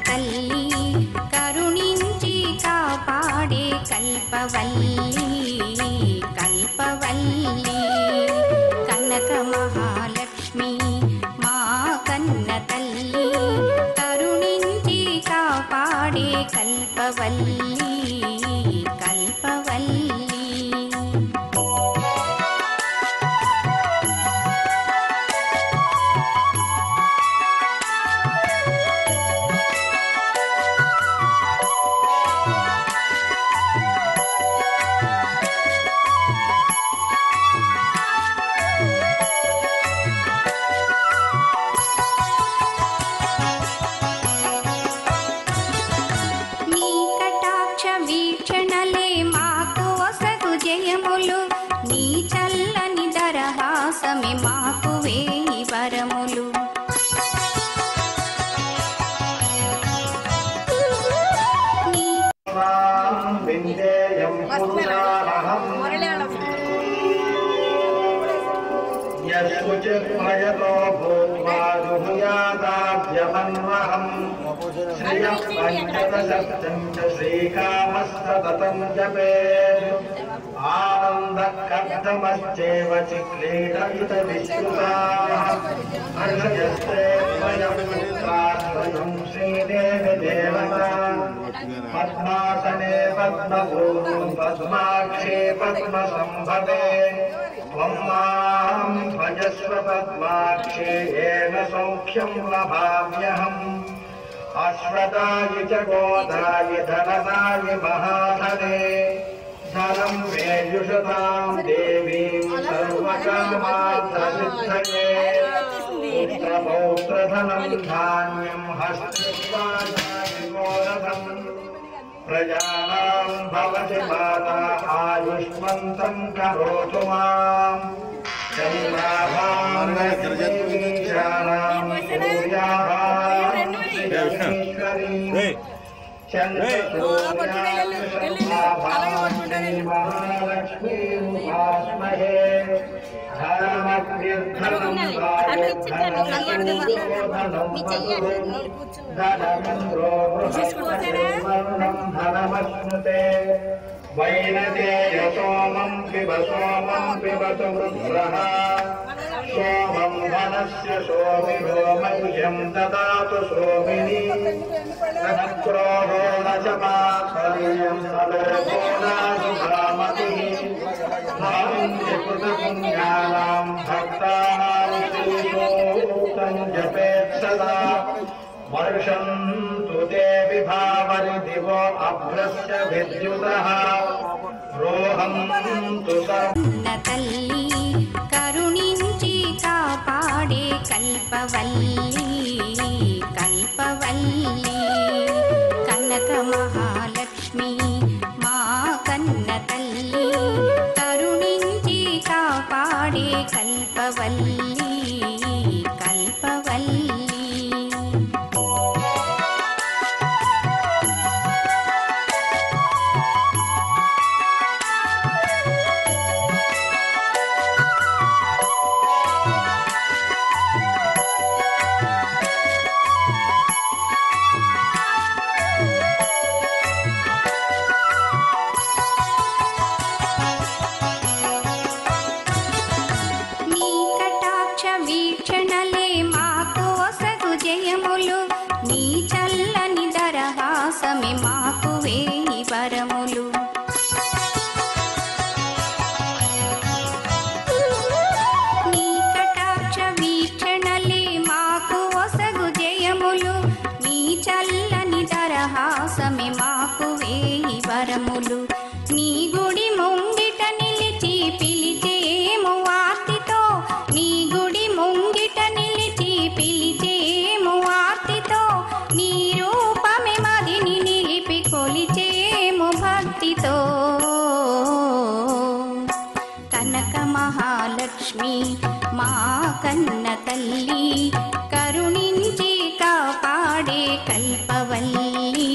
తల్లి కరుణించి కాపాడే కల్పవల్లి కల్పవల్లి కనక మహాలక్ష్మి మా కన్న తల్లి కరుణించి కాపాడే కల్పవల్లి కల్పవల్లి వీక్షణలే మాకు వసగు జయములు నీ చల్లని దరహాసమే మాకు వేయి వరములు యశుచిర్మయతో భూత్వా జుహుయాదాభ్యమన్వహం శ్రియః పంచదశం చ శ్రీకామస్తతం జపేత్ ఆనందకర్దమశ్చేవ చిక్లీడయుత విశ్రుతాః హర్షయస్తే స్వయం పుత్రాశ్రయం శ్రీదేవి దేవతా పద్మాసనే పద్మభూమి పద్మాక్షే పద్మసంభవే త్వం మాం భజస్వ పద్మాక్షే येन सौख्यं लभाम्यहम् अश्वदाय च गोदाय धनदाय महाधने धनं मेयुषतां देवीं सर्वकामार्थसिद्धये पुत्रपौत्रधनं धान्यं हस्तस्वादायिकोरथम् प्रजानां भवति माता आयुष्मन्तं करोतु माम् वैनतेय सोमं पिबतु वृत्रः सोमं धनस्य सोमिनो मह्यं ददातु सोमिनी क्रोधो न च मात्सर्यं सलोको नासुभामतिः भावन्ति कृतपुण्यानां भक्तानां श्रीसूक्तं जपेत् सदा वर्षन्तु ते विभावरि दिवो अभ्रस्य विद्युतः रोहन्तु తల్లి కరుణించి కాపాడే కల్పవల్లి కల్పవల్లి కనక మహాలక్ష్మి మా కన్న తల్లి కరుణించి కాపాడే కల్పవల్లి కల్పవల్లి వీక్షణలే మాకు వసగు జయములు నీ చల్లని దరహాసమే మాకు వేయి వరములు నీ కటాక్ష వీక్షణలే మాకు వసగు జయములు నీ చల్లని దరహాసమే మాకు వేయి వరములు నీ గుడి ముంగిట నిలిచి పిలిచేము ఆర్తితో నీ గుడి ముంగిట నిలిచి పిలిచేము ఆర్తితో నీ రూపమే మదిని నిలిపి కొలిచేము భక్తితో కనక మహాలక్ష్మి మా కన్న తల్లి కరుణించి కాపాడే కల్పవల్లి